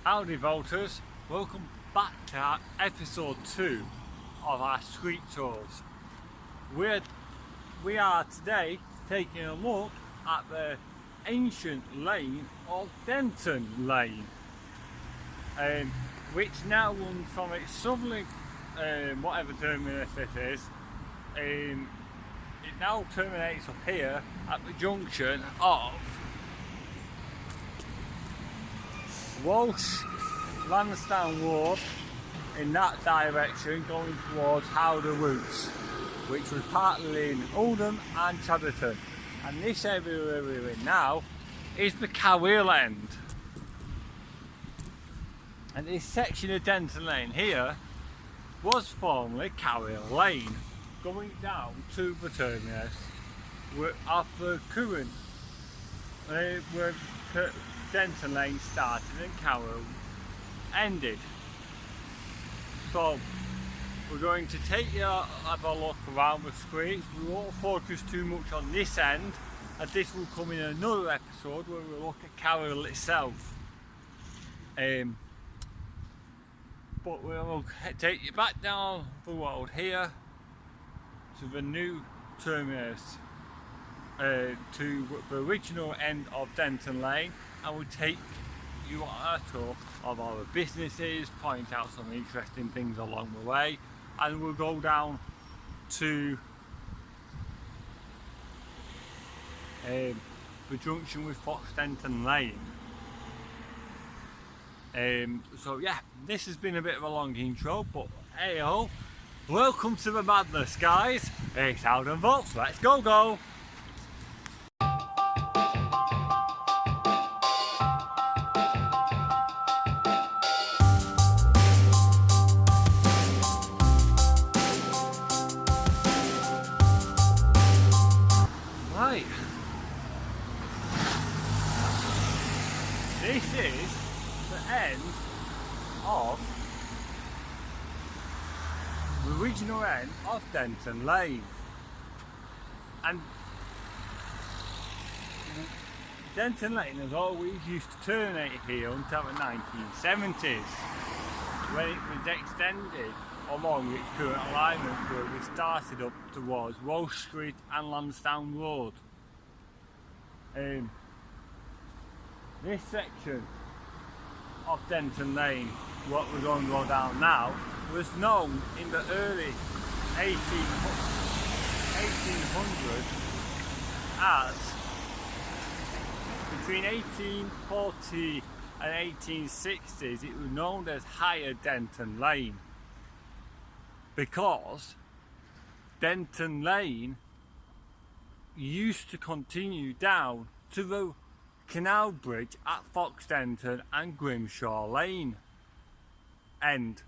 Howdy voters, welcome back to our episode 2 of our street tours. We are today taking a look at the ancient lane of Denton Lane, which now runs from its southerly, whatever terminus it is, it now terminates up here at the junction of Walsh Lansdowne Road in that direction, going towards Howder Routes, which was partly in Oldham and Chadderton. And this area we're in now is the Carrill end. And this section of Denton Lane here was formerly Carrill Lane, going down to the terminus of the current where Denton Lane started and Carrill ended. So we're going to take you have a look around the streets. We won't focus too much on this end, as this will come in another episode where we'll look at Carrill itself. But we'll take you back down the road here to the new terminus, to the original end of Denton Lane, and we'll take you on a tour of all the businesses, point out some interesting things along the way, and we'll go down to the junction with Denton Lane. So yeah, this has been a bit of a long intro, but hey ho, welcome to the madness, guys. It's Howden Volts, let's go! Right, this is the end of the original end of Denton Lane, and Denton Lane has always used to terminate here until the 1970s, when it was extended along its current alignment where we started up towards Walsh Street and Lansdowne Road. This section of Denton Lane, what we're going to go down now, was known in the early 1800s as, between 1840 and 1860s, it was known as Higher Denton Lane, because Denton Lane used to continue down to the canal bridge at Foxdenton and Grimshaw Lane end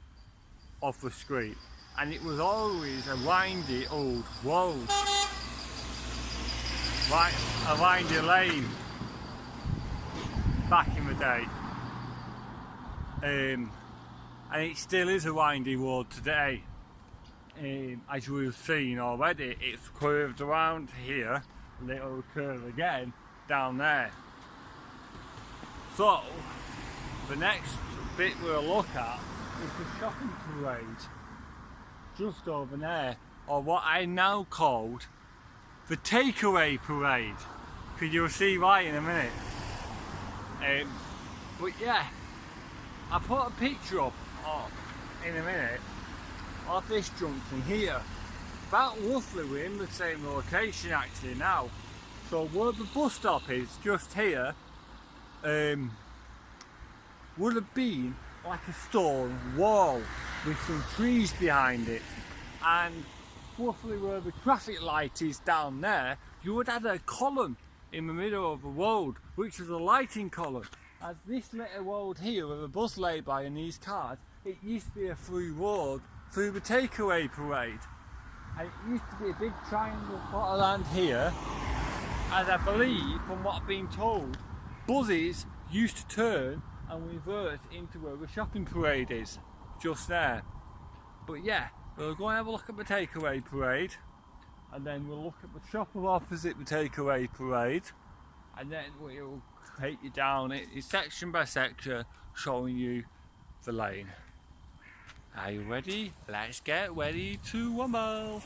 of the street, and it was always a windy old road, right, a windy lane back in the day, and it still is a windy road today. As we've seen already, it's curved around here and it will curve again down there. So the next bit we'll look at is the shopping parade just over there, or what I now called the takeaway parade, because you'll see why in a minute. But yeah, I put a picture up in a minute of this junction here. About roughly we're in the same location actually now. So where the bus stop is, just here, would have been like a stone wall with some trees behind it, and roughly where the traffic light is down there, you would have a column in the middle of the road, which was a lighting column. As this little road here where the bus lay by and these cars, it used to be a free road through the takeaway parade, and it used to be a big triangle plot around here, and I believe, from what I've been told, buses used to turn and revert into where the shopping parade is, just there. But yeah, we'll go and have a look at the takeaway parade, and then we'll look at the shop opposite the takeaway parade, and then we'll take you down it section by section showing you the lane. Are you ready? Let's get ready to rumble!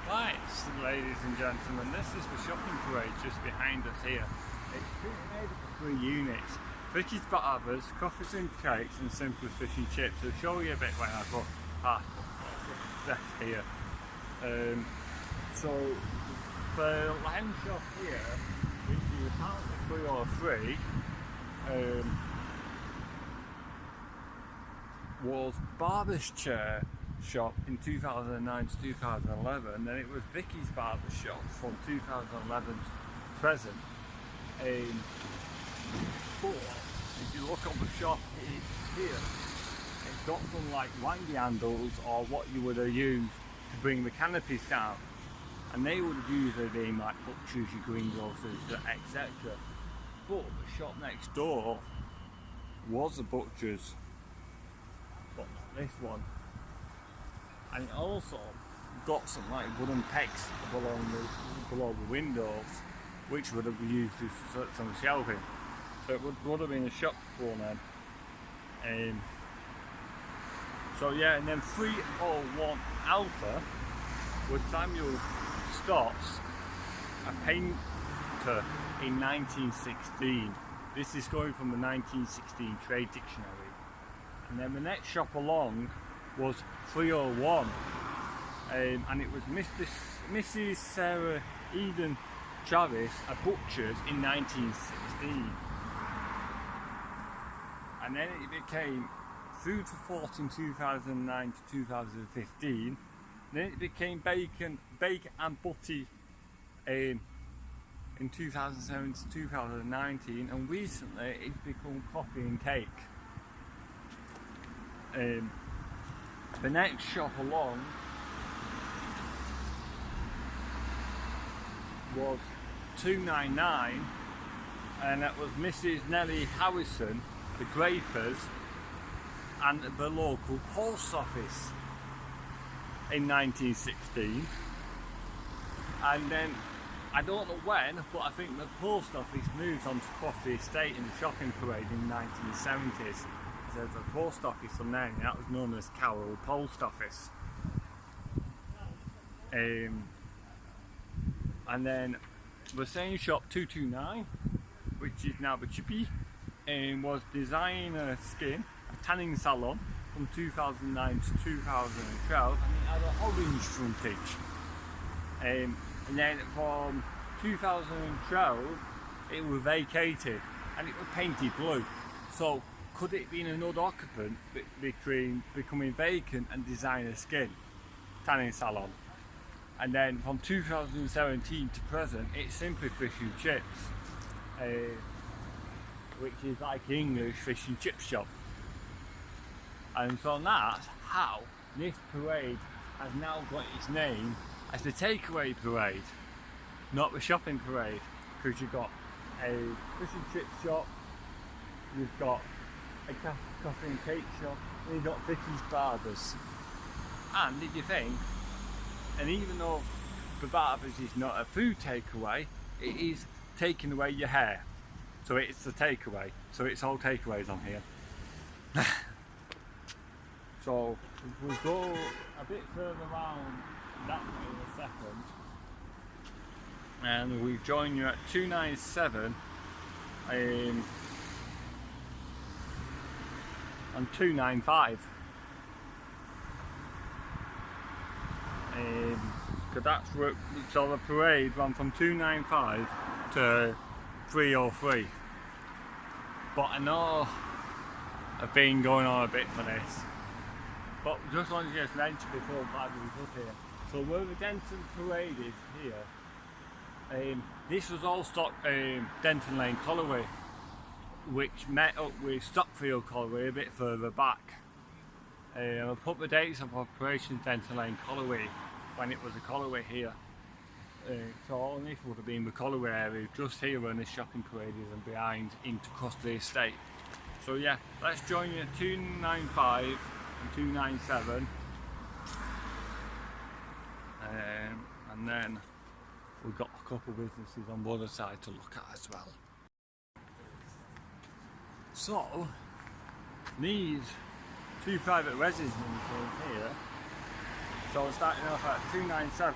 Right, ladies and gentlemen, this is the shopping parade just behind us here. It's made up of 3 units. Vicky's Barbers, Coffees and Cakes and Simple Fish and Chips. I'll show you a bit when I go past this here. So the lamb shop here, which is apparently 303, was Barber's Chair shop in 2009 to 2011, then it was Vicky's Barber Shop from 2011 to present. But if you look on the shop here, it's got some like wangy handles or what you would have used to bring the canopies down, and they would have usually been like butchers, your greengrocers, etc. But the shop next door was a butcher's, but not this one. And it also got some like wooden pegs below the windows, which would have been used as some shelving. So it would have been a shop before then. So yeah, and then 301 Alpha was Samuel Scott's, a painter in 1916. This is going from the 1916 Trade Dictionary. And then the next shop along was 301, and it was Mrs. Sarah Eden Travis, a butcher's in 1916, and then it became Food for Thought in 2009 to 2015, then it became Bake and Butty in 2007 to 2019, and recently it's become Coffee and Cake. The next shop along was 299, and that was Mrs. Nellie Harrison, the Grapers, and the local post office in 1916. And then, I don't know when, but I think the post office moved on to Crofty Estate in the shopping parade in the 1970s. There's a post office on there, and that was known as Carroll Post Office. And then the same shop 229, which is now the Chippy, was Designer Skin, a tanning salon from 2009 to 2012, and it had an orange frontage. And then from 2012 it was vacated and it was painted blue. So could it be another occupant between becoming vacant and Designer Skin tanning salon? And then from 2017 to present, it's Simply Fish and Chips, which is like English fish and chip shop. And so that's how this parade has now got its name as the takeaway parade, not the shopping parade, because you've got a fish and chip shop, you've got a coffee and cake shop, and you've got Vicky's Barbers. And did you think, and even though the Barbers is not a food takeaway, it is taking away your hair. So it's the takeaway. So it's all takeaways on here. So if we go a bit further around that way in a second, and we join you at 297 and 295. Because that's where, so the parade ran from 295 to 303. But I know I've been going on a bit for this. But just wanted to just mention before I was up here. So where the Denton parade is here, this was all stock Denton Lane Colliery, which met up with Stockfield Colliery a bit further back. I'll put the dates of Operation Denton Lane Colliery when it was a colliery here. So all this would have been the colliery area, just here when the shopping parade is and behind into Crossley Estate. So yeah, let's join you at 295 and 297. And then we've got a couple of businesses on the other side to look at as well. So, these two private residences in here, so starting off at 297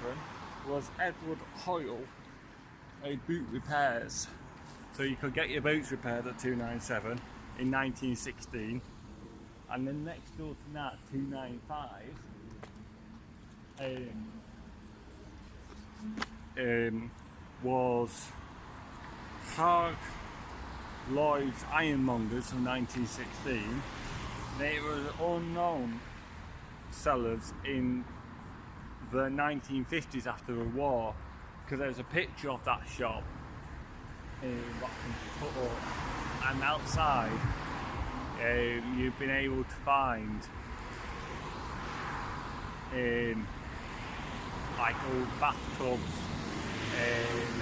was Edward Hoyle boot repairs. So you could get your boots repaired at 297 in 1916, and then next door to that, 295, was Hard Lloyd's Ironmongers from 1916. They were unknown sellers in the 1950s after the war, because there's a picture of that shop that can be put up, and outside you've been able to find like old bathtubs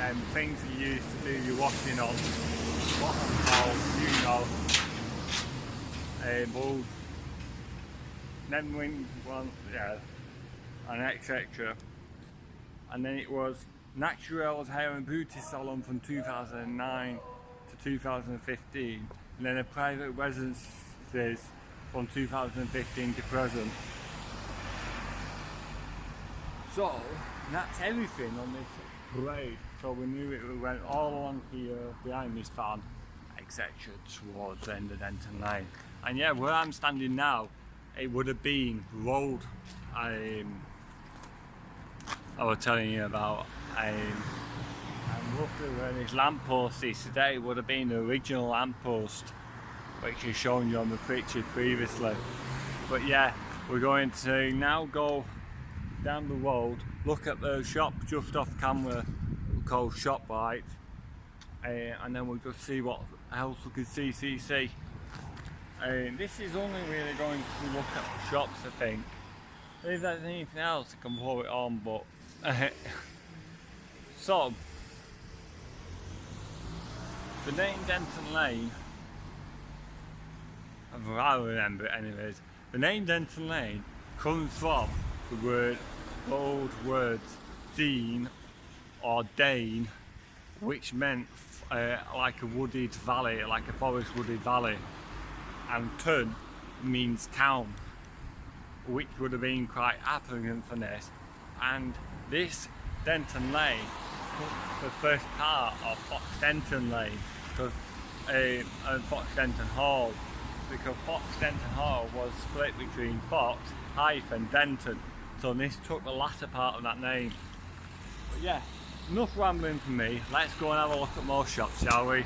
and things you used to do your washing on, bottom towels, bulbs, then one, yeah, and etc. And then it was Naturel's Hair and Beauty Salon from 2009 to 2015, and then a private residences from 2015 to present. So that's everything on this parade. So we knew it went all along here behind this van, etc. towards the end of Denton Lane. And yeah, where I'm standing now, it would have been the road I was telling you about. And roughly where this lamppost is today would have been the original lamppost, which is shown you on the picture previously. But yeah, we're going to now go down the road, look at the shop just off camera called ShopRite, and then we'll just see what else we can see. This is only really going to look at the shops, I think. If there's anything else I can pour it on, but so the name Denton Lane, if I remember it anyways, the name Denton Lane comes from the old words Dean or Dane, which meant like a wooded valley, like a forest wooded valley, and Tun means town, which would have been quite applicant for this. And this Denton Lane took the first part of Fox Denton Lane, and Fox Denton Hall, because Fox Denton Hall was split between Fox, Hythe and Denton, so this took the latter part of that name. But yeah, enough rambling from me, let's go and have a look at more shops, shall we?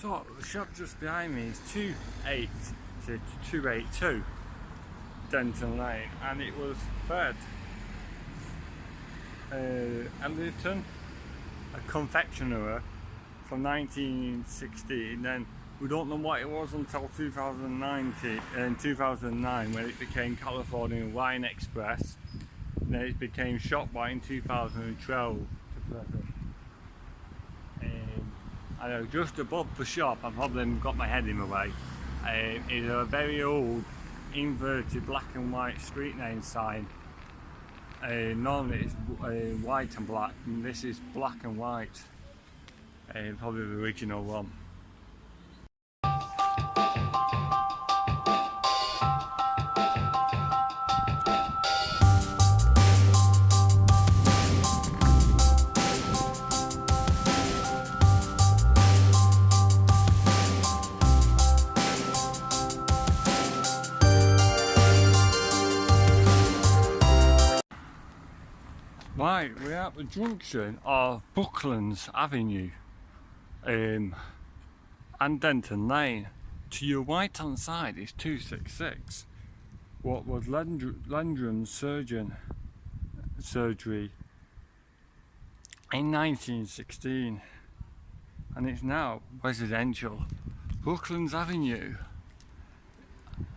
So the shop just behind me is 28 to 282 Denton Lane, and it was Fred Anderton, a confectioner from 1960, and then we don't know what it was until 2009 when it became California Wine Express, and then it became ShopRite in 2012 to present. I know just above the shop, I've probably got my head in the way, is a very old inverted black and white street name sign. Normally it's white and black, and this is black and white, probably the original one. Right, we're at the junction of Bucklands Avenue and Denton Lane. To your right hand side is 266, what was Landrum's surgeon surgery in 1916, and it's now residential. Brooklands Avenue.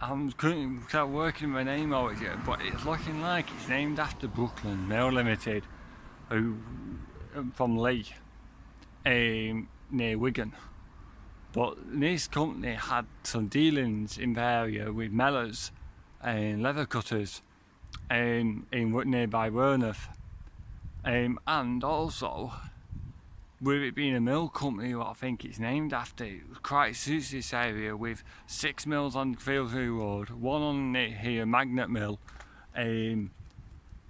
I'm currently start working my name out yet, but it's looking like it's named after Brooklands Mail Limited, who from Lee, near Wigan. But this company had some dealings in the area with Mellors and leather cutters in nearby Werneth, and also with it being a mill company, what I think it's named after, it quite suits this area with 6 mills on Fieldsbury Road, one on here, Magnet Mill, and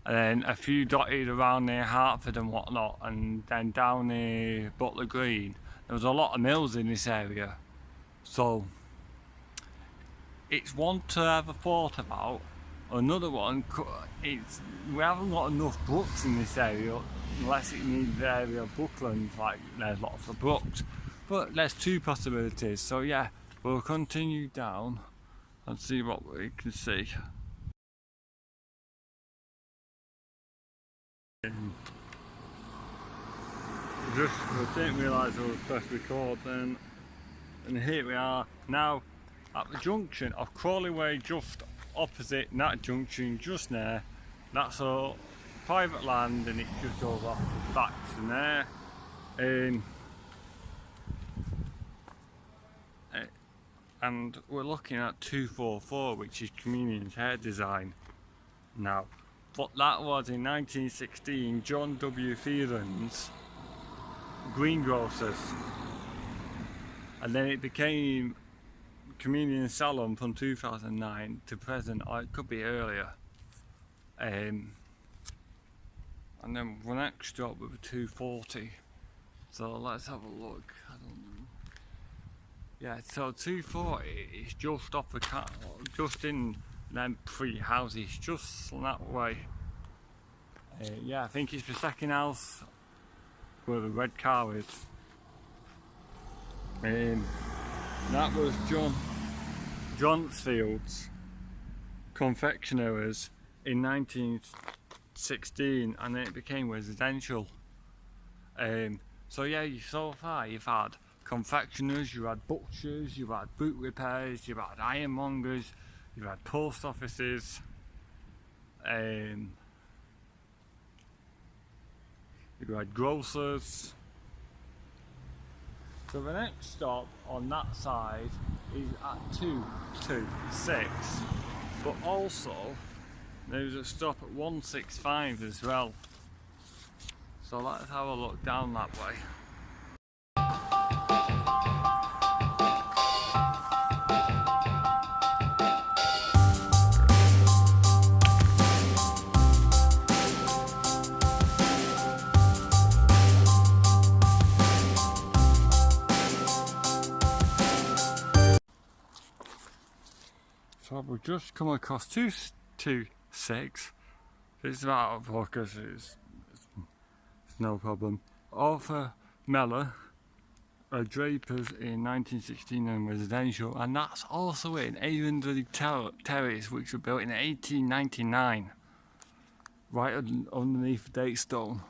then a few dotted around near Hertford and whatnot, and then down near Butler Green. There was a lot of mills in this area, so it's one to have a thought about. Another one, we haven't got enough brooks in this area, unless it needs the area of Brooklands, like there's lots of brooks. But there's 2 possibilities, so yeah, we'll continue down and see what we can see. I didn't realise I was press record then, and here we are now at the junction of Crawley Way, just opposite that junction, just there. That's all private land, and it just goes off back to there. And we're looking at 244, which is Communion's hair design now. But that was in 1916 John W. Phelan's greengrocers, and then it became Communion Salon from 2009 to present, or it could be earlier. And then we're next up with a 240. So let's have a look. I don't know. Yeah, so 240 is just off the just in them 3 houses, just that way. Yeah, I think it's the second house where the red car is. That was John Johnsfield's confectionaries in 1916, and then it became residential. So yeah, so far you've had confectioners, you had butchers, you had boot repairs, you had ironmongers, you had post offices, you had grocers. So the next stop on that side is at 226, but also there's a stop at 165 as well. So let's have a look down that way. So we've just come across 226. It's out of focus, it's no problem. Arthur Meller, Drapers in 1916 and residential, and that's also in 800 terrace, which were built in 1899, right underneath the date stone.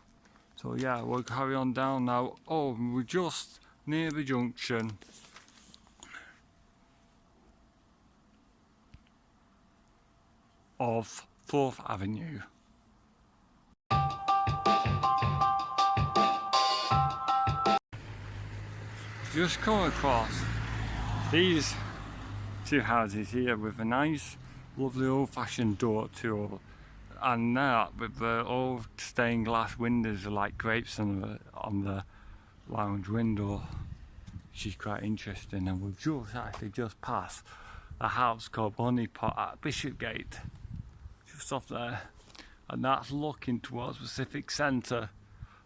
So yeah, we'll carry on down now. Oh, we're just near the junction of 4th Avenue. Just come across these 2 houses here with a nice, lovely old-fashioned door to, and that with the old stained glass windows like grapes on the lounge window, which is quite interesting. And we've just passed a house called Honeypot at Bishopgate, just off there, and that's looking towards the Civic Centre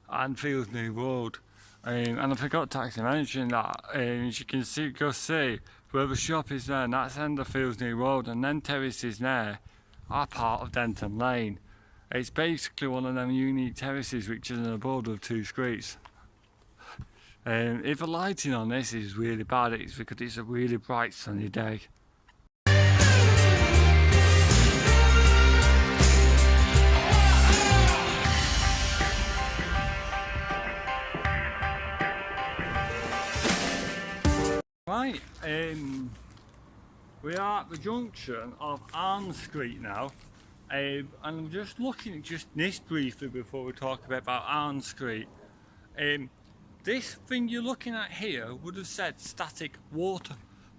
and Fields New Road. And I forgot to actually mention that, as you can see, where the shop is there, and that's end of Fields New Road, and then terraces there are part of Denton Lane. It's basically one of them unique terraces which is in a border of 2 streets. If the lighting on this is really bad, it's because it's a really bright sunny day. We are at the junction of Arns Street now, and I'm just looking at just this briefly before we talk about Arns Street. This thing you're looking at here would have said static water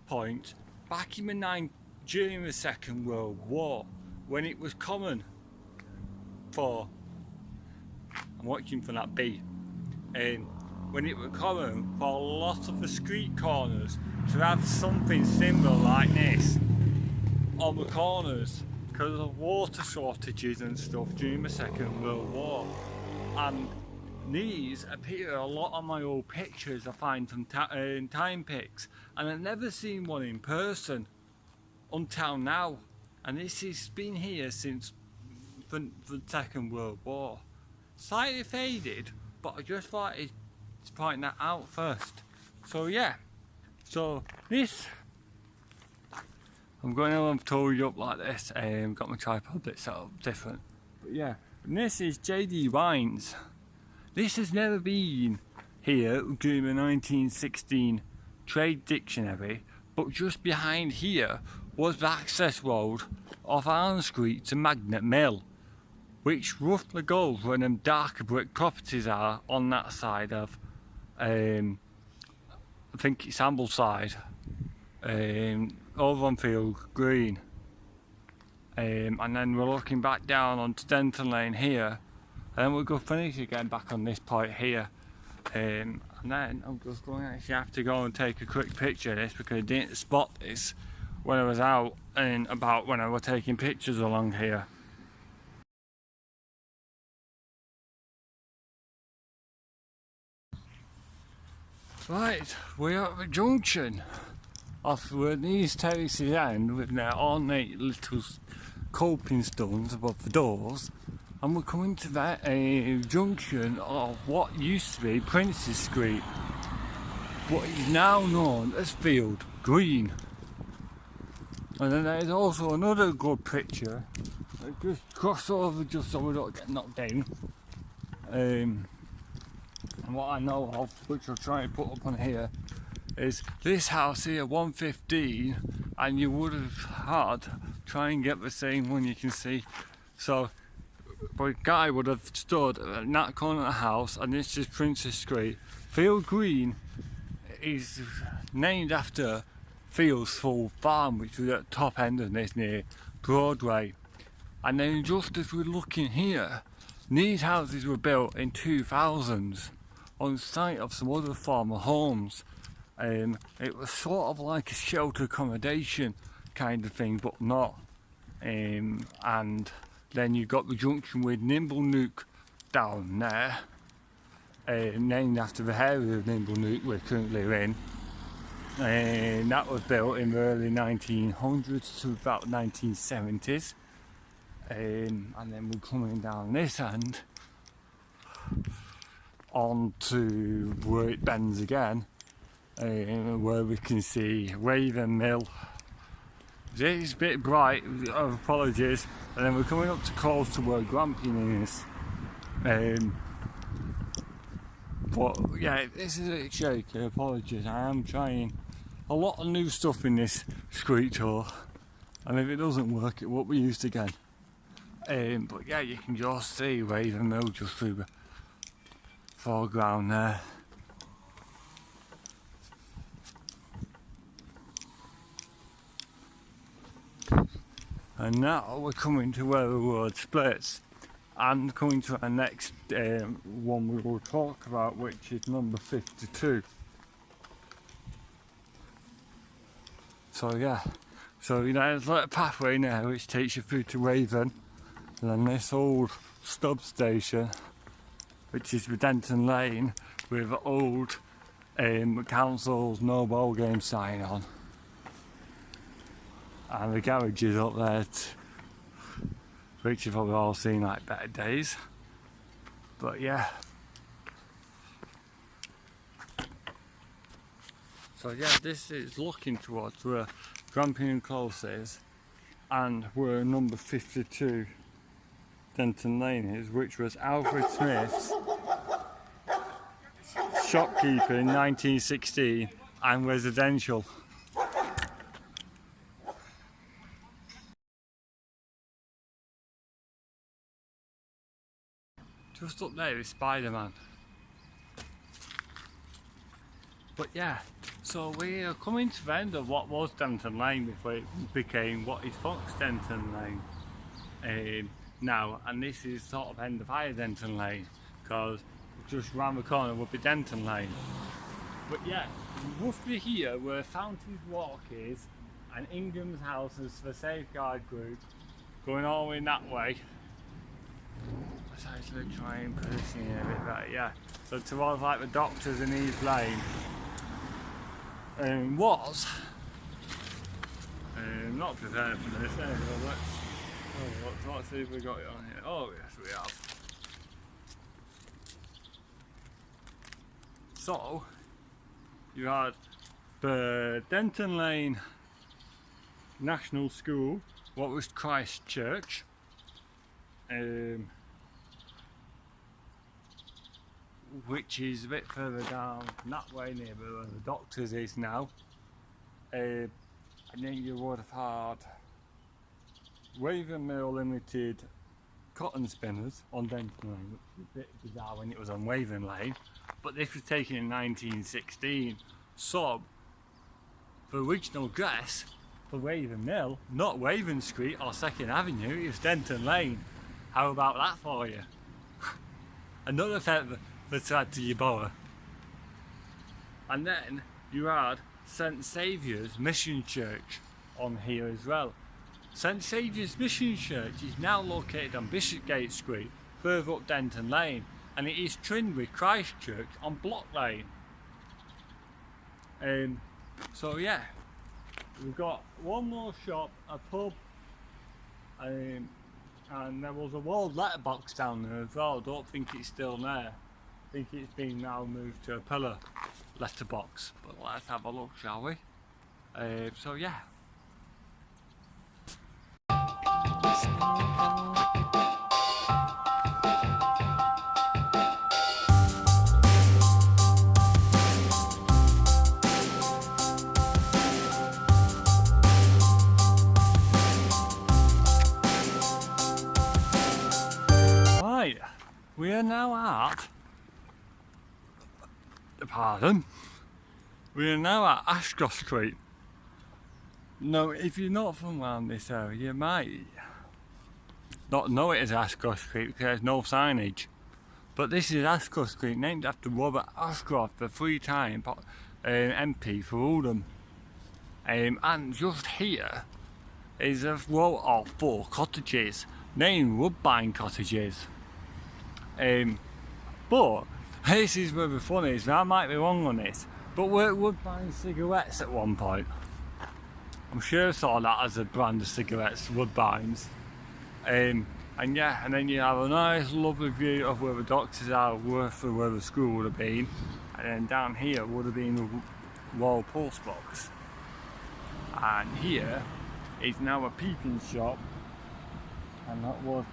point back in during the Second World War, when it was common for, I'm watching for that B, when it was common for a lot of the street corners to have something similar like this on the corners because of water shortages and stuff during the Second World War. And these appear a lot on my old pictures I find from time pics, and I've never seen one in person until now. And this has been here since the Second World War. Slightly faded, but I just thought to point that out first. So yeah, so this, I'm going to have told you up like this, got my tripod bit set up different. But yeah, and this is JD Wines. This has never been here during the 1916 trade dictionary, but just behind here was the access road off Arns Street to Magnet Mill, which roughly goes where them darker brick properties are on that side of, I think it's Ambleside, over on Field Green. And then we're looking back down onto Denton Lane here, and then we'll go finish again back on this point here. And then I'm just going to actually have to go and take a quick picture of this because I didn't spot this when I was out and about when I was taking pictures along here. Right, we're at the junction of where these terraces end with their ornate little coping stones above the doors, and we're coming to that junction of what used to be Princes Street, what is now known as Field Green. And then there's also another good picture, just cross over just so we don't get knocked down. And what I know of, which I'll try and put up on here, is this house here, 115, and you would have had, try and get the same one you can see. So, a guy would have stood at that corner of the house, and this is Princes Street. Field Green is named after Fields Full Farm, which was at the top end of this near Broadway. And then just as we're looking here, these houses were built in 2000s on site of some other former homes. It was sort of like a shelter accommodation kind of thing, but not. And then you got the junction with Nimblenook down there, named after the area of Nimblenook we're currently in. And that was built in the early 1900s to about 1970s. And then we're coming down this end onto where it bends again, where we can see Raven Mill. It's a bit bright, apologies. And then we're coming up to close to where Grampian is. But yeah, this is a bit shaky, apologies. I am trying a lot of new stuff in this street tour, and if it doesn't work, it won't be used again. But yeah, you can just see Raven Mill just through the foreground there. And now we're coming to where the road splits and coming to our next one we will talk about, which is number 52. So yeah, so you know, there's like a pathway now which takes you through to Raven, and then this old stub station, which is the Denton Lane with old council's no ball game sign on, and the garage is up there, which you've probably all seen like better days. But yeah, so yeah, this is looking towards where Grampian Close is and where number 52 Denton Lane is, which was Alfred Smith's shopkeeper in 1916 and residential. Just up there is Spider-Man. But yeah, so we are coming to the end of what was Denton Lane before it became what is Fox Denton Lane now, and this is sort of end of Higher Denton Lane, because just round the corner would be Denton Lane. But yeah, roughly here where Fountains Walk is and Ingham's House is the safeguard group, going all the way that way. Let's actually try and position it a bit better, yeah. So towards like the Doctors in East Lane was not prepared for this. Well, let's see if we got it on here. Oh yes, we have. So you had the Denton Lane National School, what was Christ Church, which is a bit further down that way near where the Doctors is now, and then you would have had Waven Mill Limited Cotton Spinners on Denton Lane, which was a bit bizarre when it was on Waven Lane, but this was taken in 1916, so the original address for Waven Mill, not Waven Street or 2nd Avenue, it was Denton Lane. How about that for you? Another feather to add to your boa. And then you had St Saviour's Mission Church on here as well. St Saviour's Mission Church is now located on Bishopsgate Street, further up Denton Lane, and it is twinned with Christ Church on Block Lane. So yeah, we've got one more shop, a pub, and there was a walled letterbox down there as well. I don't think it's still there. I think it's been now moved to a pillar letterbox, but let's have a look, shall we? So yeah. Right, we are now at we are now at Ashcroft Street. Now, if you're not from around this area, you might not know it as Ashcroft Street because there's no signage. But this is Ashcroft Street, named after Robert Ashcroft, the three-time MP for Oldham. And just here is a row of 4 cottages, named Woodbine Cottages. But this is where the fun is, I might be wrong on this, but were Woodbine cigarettes at one point? I'm sure I saw that as a brand of cigarettes, Woodbines. And yeah, and then you have a nice lovely view of where the Doctors are, for where the school would have been, and then down here would have been the wall post box. And here is now a peeping shop, and that was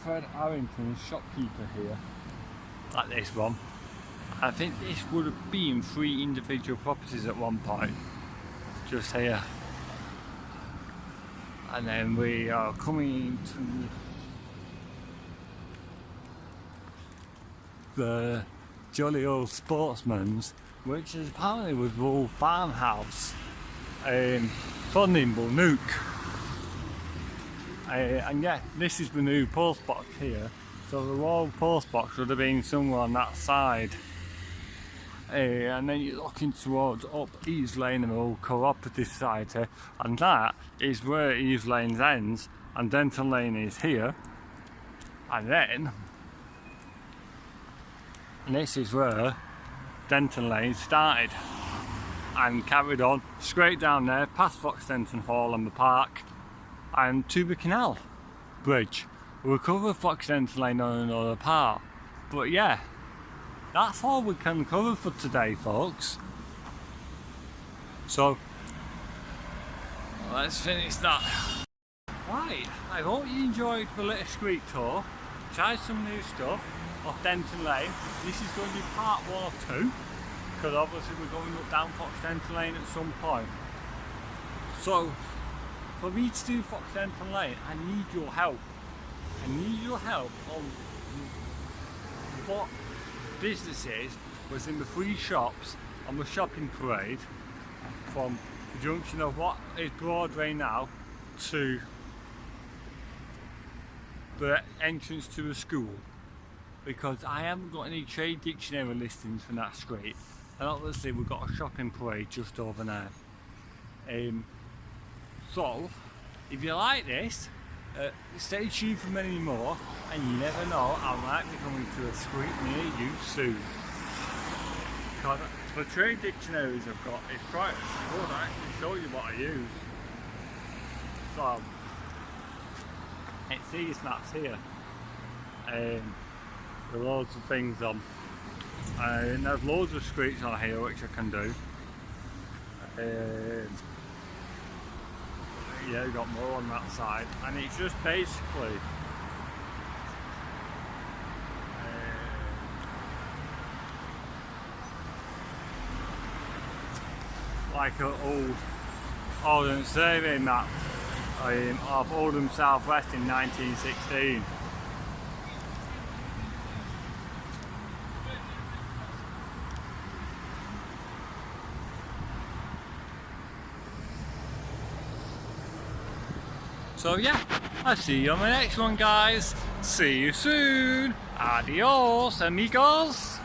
Fred Harrington's shopkeeper here, like this one. I think this would have been 3 individual properties at one point, just here. And then we are coming to the Jolly Old Sportsman's, which is apparently was the old farmhouse for Nimble Nook. And yeah, this is the new post box here. So the wall post box would have been somewhere on that side. And then you're looking towards up East Lane and the old cooperative society, and that is where East Lane ends and Denton Lane is here. And then this is where Denton Lane started and carried on straight down there past Fox Denton Hall and the park and to the canal bridge. We'll cover Fox Denton Lane on another part, but yeah, that's all we can cover for today, folks. So let's finish that. Right, I hope you enjoyed the little street tour. Tried some new stuff off Denton Lane. This is going to be part 1 or 2, because obviously we're going up down Fox Denton Lane at some point. So for me to do Fox Denton Lane, I need your help. I need your help on what businesses was in the three shops on the shopping parade from the junction of what is Broadway now to the entrance to the school, because I haven't got any trade dictionary listings from that street, and obviously we've got a shopping parade just over there. So if you like this, stay tuned for many more, and you never know, I might be coming to a street near you soon. Because the trade dictionaries I've got is quite good. I can show you what I use. So it's these maps here. There are loads of things on. And there's loads of streets on here which I can do. Yeah, we've got more on that side, and it's just basically like an old Oldham survey map of Oldham South West in 1916. So yeah, I'll see you on the next one, guys. See you soon. Adios, amigos.